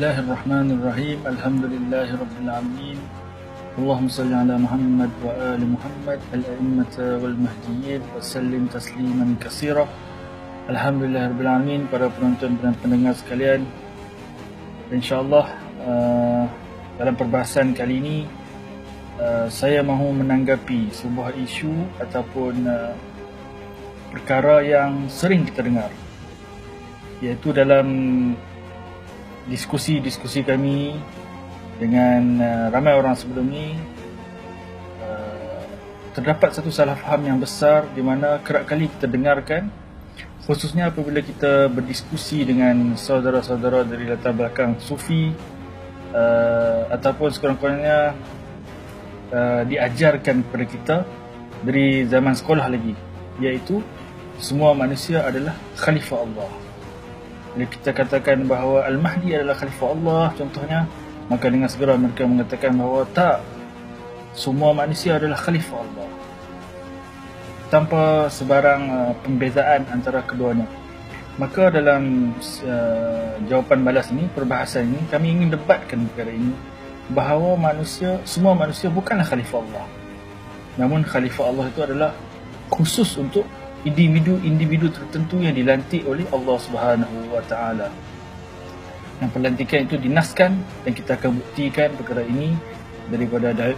Bismillahirrahmanirrahim. Alhamdulillahirabbil alamin. Allahumma salli ala Muhammad wa ali Muhammad al-a'immata wal mahdiyyin wa sallim tasliman katsira. Alhamdulillahirabbil alamin. Para penonton dan pendengar sekalian, insyaallah dalam perbahasan kali ini saya mahu menanggapi sebuah isu ataupun perkara yang sering kita dengar, iaitu dalam diskusi kami dengan ramai orang sebelum ni, terdapat satu salah faham yang besar di mana kerap kali kita dengarkan, khususnya apabila kita berdiskusi dengan saudara-saudara dari latar belakang sufi, ataupun sekurang-kurangnya diajarkan kepada kita dari zaman sekolah lagi, iaitu semua manusia adalah khalifah Allah. Bila kita katakan bahawa Al-Mahdi adalah khalifah Allah contohnya, maka dengan segera mereka mengatakan bahawa tak, semua manusia adalah khalifah Allah, tanpa sebarang pembezaan antara keduanya. Maka dalam jawapan balas ini, perbahasan ini, kami ingin debatkan perkara ini, bahawa semua manusia bukanlah khalifah Allah. Namun khalifah Allah itu adalah khusus untuk individu tertentu yang dilantik oleh Allah Subhanahu wa taala. Yang pelantikan itu dinaskan, dan kita akan buktikan perkara ini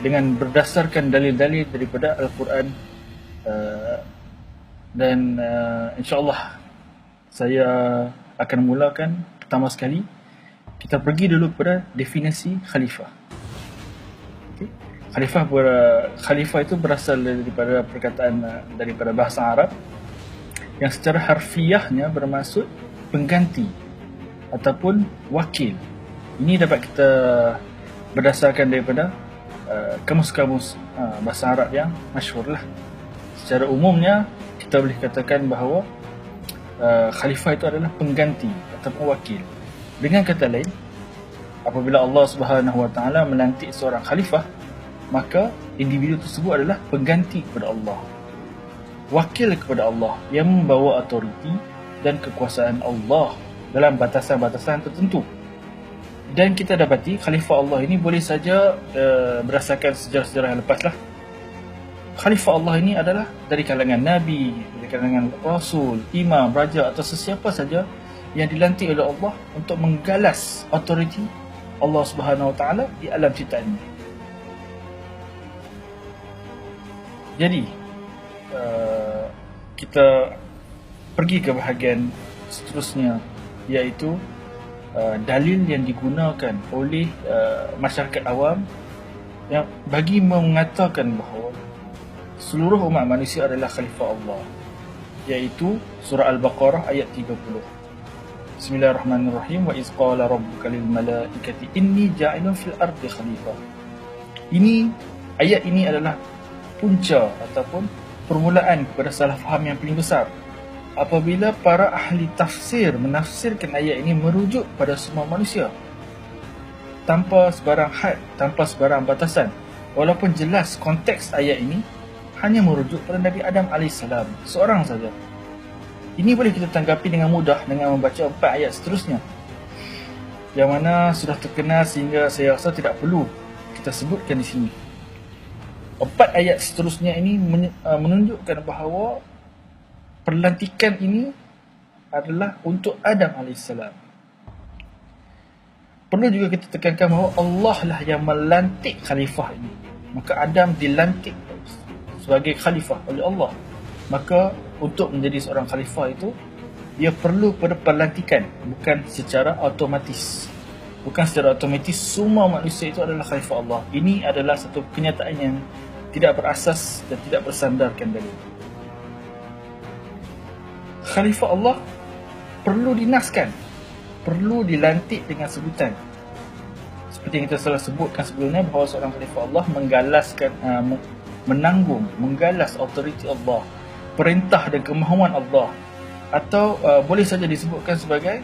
dengan berdasarkan dalil-dalil daripada Al-Quran, dan insya-Allah saya akan mulakan. Pertama sekali kita pergi dulu kepada definisi khalifah. Khalifah itu berasal daripada perkataan daripada bahasa Arab yang secara harfiahnya bermaksud pengganti ataupun wakil. Ini dapat kita berdasarkan daripada kamus-kamus bahasa Arab yang masyhur lah. Secara umumnya kita boleh katakan bahawa khalifah itu adalah pengganti ataupun wakil. Dengan kata lain, apabila Allah Subhanahu wa taala melantik seorang khalifah, maka individu tersebut adalah pengganti kepada Allah, wakil kepada Allah yang membawa autoriti dan kekuasaan Allah dalam batasan-batasan tertentu. Dan kita dapati khalifah Allah ini boleh saja berdasarkan sejarah-sejarah yang lepaslah, khalifah Allah ini adalah dari kalangan Nabi, dari kalangan Rasul, Imam, Raja atau sesiapa saja yang dilantik oleh Allah untuk menggalas autoriti Allah Subhanahu wa taala di alam ciptaannya. Jadi kita pergi ke bahagian seterusnya, iaitu dalil yang digunakan oleh masyarakat awam yang bagi mengatakan bahawa seluruh umat manusia adalah khalifah Allah, iaitu surah Al-Baqarah ayat 30. Bismillahirrahmanirrahim. Wa iz qala rabbuka lil malaikati inni ja'ilun fil ardi khalifah. Ayat ini adalah punca ataupun permulaan kepada salah faham yang paling besar, apabila para ahli tafsir menafsirkan ayat ini merujuk pada semua manusia tanpa sebarang had, tanpa sebarang batasan, walaupun jelas konteks ayat ini hanya merujuk pada Nabi Adam AS, seorang saja. Ini boleh kita tanggapi dengan mudah dengan membaca 4 ayat seterusnya, yang mana sudah terkenal sehingga saya rasa tidak perlu kita sebutkan di sini. 4 ayat seterusnya ini menunjukkan bahawa perlantikan ini adalah untuk Adam AS. Perlu juga kita tekankan bahawa Allah lah yang melantik khalifah ini. Maka Adam dilantik sebagai khalifah oleh Allah. Maka untuk menjadi seorang khalifah itu, ia perlu pada perlantikan, bukan secara otomatis. Bukan secara otomatis semua manusia itu adalah khalifah Allah. Ini adalah satu kenyataan yang tidak berasas dan tidak bersandarkan dalil. Khalifah Allah perlu dinaskan, perlu dilantik dengan sebutan. Seperti yang kita telah sebutkan sebelumnya, bahawa seorang khalifah Allah menggalas autoriti Allah, perintah dan kemahuan Allah, atau boleh saja disebutkan sebagai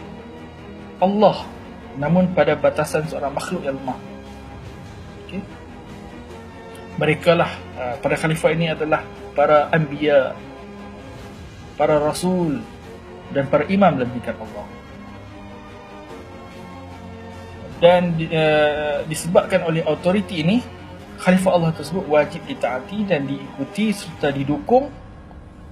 Allah, namun pada batasan seorang makhluk yang lemah. Okay? Mereka lah, para khalifah ini adalah para anbiya, para rasul dan para imam dalam bidang Allah. Dan disebabkan oleh autoriti ini, khalifah Allah tersebut wajib ditaati dan diikuti serta didukung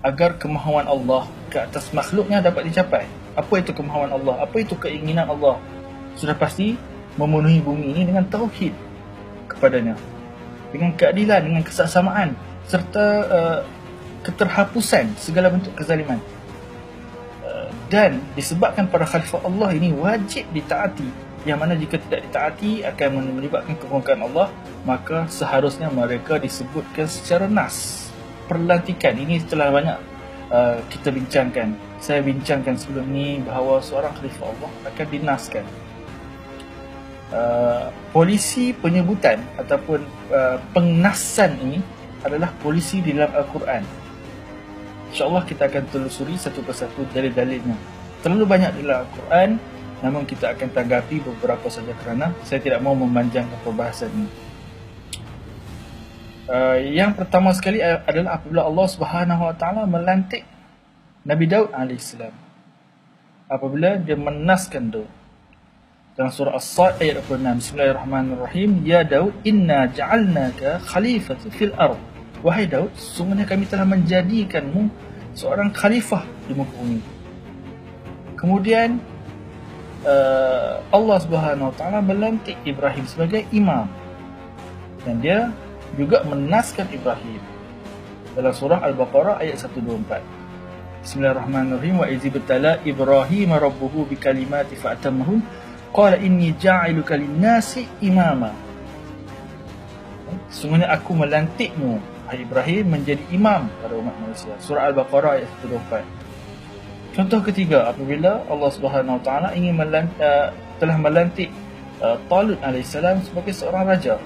agar kemahuan Allah ke atas makhluknya dapat dicapai. Apa itu kemahuan Allah? Apa itu keinginan Allah? Sudah pasti memenuhi bumi ini dengan tauhid kepadanya, dengan keadilan, dengan kesaksamaan, serta keterhapusan segala bentuk kezaliman. Dan disebabkan para khalifah Allah ini wajib ditaati, yang mana jika tidak ditaati akan menyebabkan kemurkaan Allah, maka seharusnya mereka disebutkan secara nas. Perlantikan ini telah banyak kita bincangkan. Saya bincangkan sebelum ni bahawa seorang khalifah Allah akan dinaskan. Polisi penyebutan ataupun pengenasan ini adalah polisi di dalam Al-Quran. InsyaAllah kita akan telusuri satu persatu dalil-dalilnya. Terlalu banyak di dalam Al-Quran, namun kita akan tanggapi beberapa saja kerana saya tidak mahu memanjangkan perbahasan ini. Yang pertama sekali adalah apabila Allah Subhanahu Wa Taala melantik Nabi Daud AS. Apabila dia menaskan Daud dalam surah As-Sad ayat 26, Bismillahirrahmanirrahim, Ya Daud, inna ja'alnaka khalifatan fil ardh. Wahai Daud, sesungguhnya kami telah menjadikanmu seorang khalifah di muka bumi. Kemudian Allah Subhanahu Wa Taala melantik Ibrahim sebagai imam, dan dia juga menaskan Ibrahim dalam surah Al-Baqarah ayat 124. Bismillahirrahmanirrahim, wa idh ibtala Ibrahim rabbuhu bikalimati fa'tammahun qala inni ja'iluka lin-nasi imama. Sesungguhnya aku melantikmu hai Ibrahim menjadi imam pada umat manusia. Surah Al-Baqarah ayat 124. Contoh ketiga, apabila Allah Subhanahu Wa Taala ingin telah melantik Talut alaihissalam sebagai seorang raja,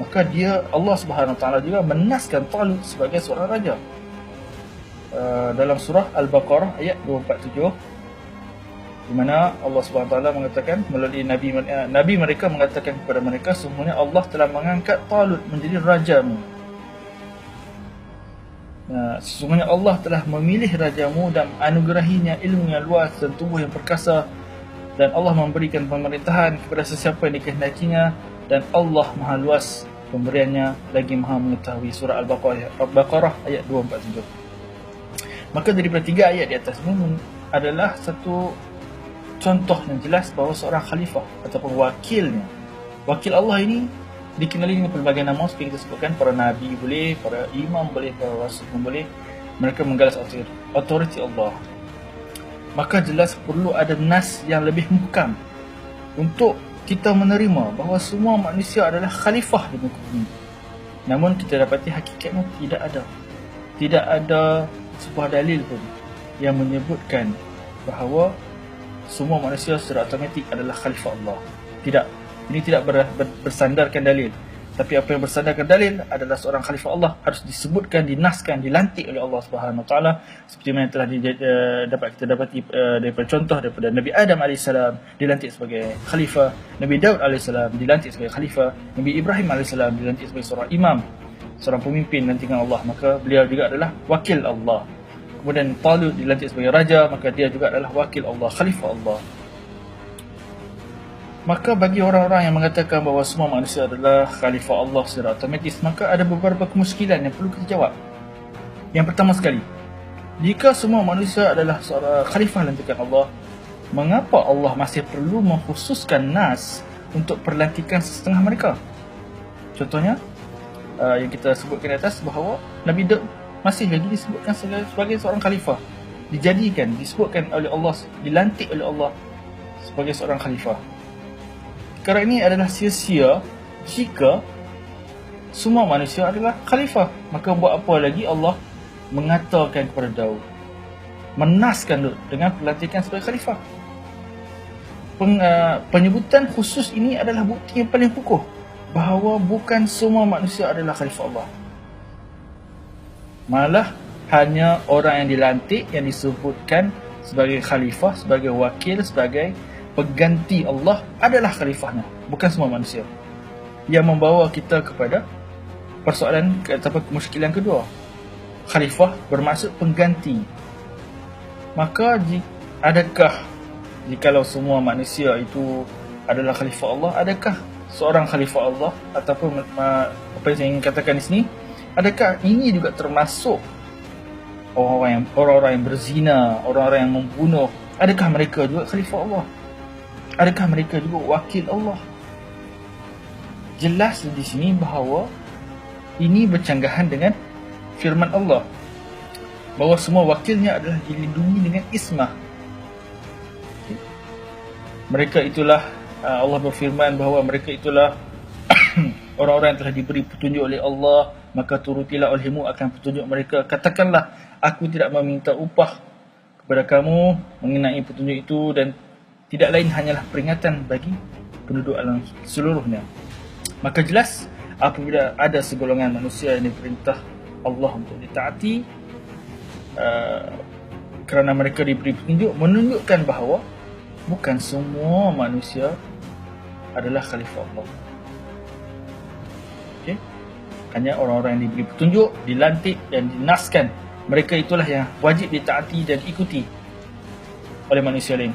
maka Allah Subhanahu Wa Taala juga menaskan Talut sebagai seorang raja. Dalam surah Al-Baqarah ayat 247, di mana Allah Subhanahu Wa Taala mengatakan melalui nabi mereka mengatakan kepada mereka, sesungguhnya Allah telah mengangkat Talut menjadi rajamu. Sesungguhnya Allah telah memilih rajamu dan anugerahinya ilmu yang luas dan tubuh yang perkasa, dan Allah memberikan pemerintahan kepada sesiapa yang dikehendakinya, dan Allah maha luas pemberiannya lagi maha mengetahui. Surah Al-Baqarah ayat 247. Maka daripada tiga ayat di atas ini adalah satu contoh yang jelas bahawa seorang khalifah ataupun wakil Allah ini dikenali dengan pelbagai nama seperti kita sebutkan. Para nabi boleh, para imam boleh, para rasul pun boleh. Mereka menggalas autoriti Allah. Maka jelas perlu ada nas yang lebih muhkam untuk kita menerima bahawa semua manusia adalah khalifah di muka bumi. Namun kita dapati hakikatnya tidak ada sebuah dalil pun yang menyebutkan bahawa semua manusia secara automatik adalah khalifah Allah. Tidak. Ini tidak bersandarkan dalil. Tapi apa yang bersandarkan dalil adalah seorang khalifah Allah harus disebutkan, dinaskan, dilantik oleh Allah Subhanahu Wa Taala, seperti mana telah dapat kita dapati daripada contoh daripada Nabi Adam AS dilantik sebagai khalifah, Nabi Daud AS dilantik sebagai khalifah, Nabi Ibrahim AS dilantik sebagai seorang imam, seorang pemimpin lantikan Allah, maka beliau juga adalah wakil Allah. Kemudian Talut dilantik sebagai raja, maka dia juga adalah wakil Allah, khalifah Allah. Maka bagi orang-orang yang mengatakan bahawa semua manusia adalah khalifah Allah secara otomatis, maka ada beberapa kemusykilan yang perlu kita jawab. Yang pertama sekali, jika semua manusia adalah seorang khalifah lantikan Allah, mengapa Allah masih perlu mengkhususkan nas untuk perlantikan setengah mereka? Contohnya, yang kita sebutkan di atas bahawa Nabi Daud masih lagi disebutkan sebagai seorang khalifah, disebutkan oleh Allah, dilantik oleh Allah sebagai seorang khalifah. Perkara ini adalah sia-sia jika semua manusia adalah khalifah. Maka buat apa lagi Allah mengatakan kepada Daud, menaskan Daud dengan pelantikan sebagai khalifah? Penyebutan khusus ini adalah bukti yang paling kukuh bahawa bukan semua manusia adalah khalifah Allah. Malah hanya orang yang dilantik, yang disebutkan sebagai khalifah, sebagai wakil, sebagai pengganti Allah adalah khalifahnya, bukan semua manusia. Yang membawa kita kepada persoalan ataupun kemusykilan kedua. Khalifah bermaksud pengganti. Maka adakah jikalau semua manusia itu adalah khalifah Allah? Adakah seorang khalifah Allah ataupun apa yang saya ingin katakan di sini, adakah ini juga termasuk orang-orang yang berzina, orang-orang yang membunuh? Adakah mereka juga khalifah Allah? Adakah mereka juga wakil Allah? Jelas di sini bahawa ini bercanggahan dengan firman Allah, bahawa semua wakilnya adalah dilindungi dengan ismah. Mereka itulah, Allah berfirman bahawa mereka itulah orang-orang yang telah diberi petunjuk oleh Allah, maka turutilah olehmu akan petunjuk mereka. Katakanlah, aku tidak meminta upah kepada kamu mengenai petunjuk itu, dan tidak lain hanyalah peringatan bagi penduduk alam seluruhnya. Maka jelas, apabila ada segolongan manusia yang diperintah Allah untuk ditaati, kerana mereka diberi petunjuk, menunjukkan bahawa bukan semua manusia adalah khalifah Allah. Okay? Hanya orang-orang yang diberi petunjuk, dilantik dan dinaskan, mereka itulah yang wajib ditaati dan ikuti oleh manusia lain.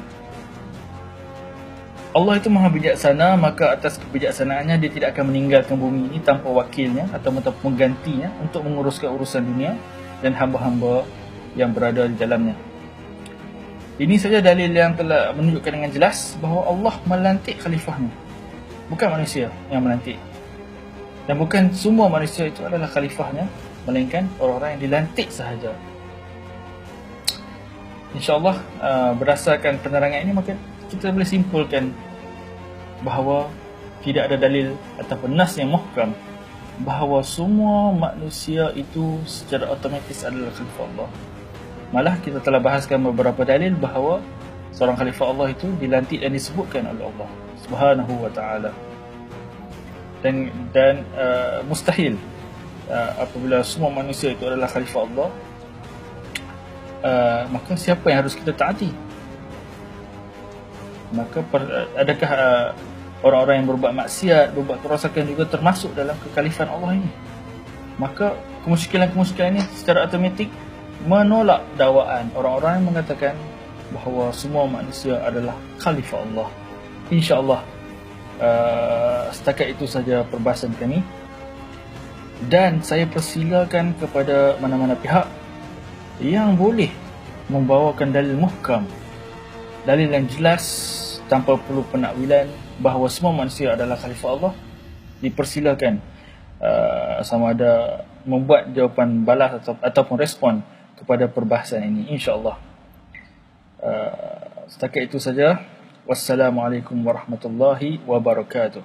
Allah itu maha bijaksana, maka atas kebijaksanaannya dia tidak akan meninggalkan bumi ini tanpa wakilnya atau penggantinya untuk menguruskan urusan dunia dan hamba-hamba yang berada di dalamnya. Ini saja dalil yang telah menunjukkan dengan jelas bahawa Allah melantik khalifahnya, bukan manusia yang melantik. Dan bukan semua manusia itu adalah khalifahnya, melainkan orang-orang yang dilantik sahaja. InsyaAllah, berdasarkan penerangan ini, maka kita boleh simpulkan bahawa tidak ada dalil ataupun nas yang muhkam bahawa semua manusia itu secara otomatis adalah khalifah Allah. Malah kita telah bahaskan beberapa dalil bahawa seorang khalifah Allah itu dilantik dan disebutkan oleh Allah Subhanahu wa ta'ala. Dan mustahil apabila semua manusia itu adalah khalifah Allah, maka siapa yang harus kita taati? Maka adakah orang-orang yang berbuat maksiat, berbuat kerosakan juga termasuk dalam kekhalifan Allah ini? Maka kemusyrikan ini secara automatik menolak dakwaan orang-orang yang mengatakan bahawa semua manusia adalah khalifah Allah. InsyaAllah, setakat itu saja perbahasan kami, dan saya persilakan kepada mana-mana pihak yang boleh membawakan dalil muhkam, dalil yang jelas tanpa perlu penakwilan bahawa semua manusia adalah khalifah Allah, dipersilakan sama ada membuat jawapan balas ataupun respon kepada perbahasan ini, insya-Allah. Setakat itu saja. Wassalamualaikum warahmatullahi wabarakatuh.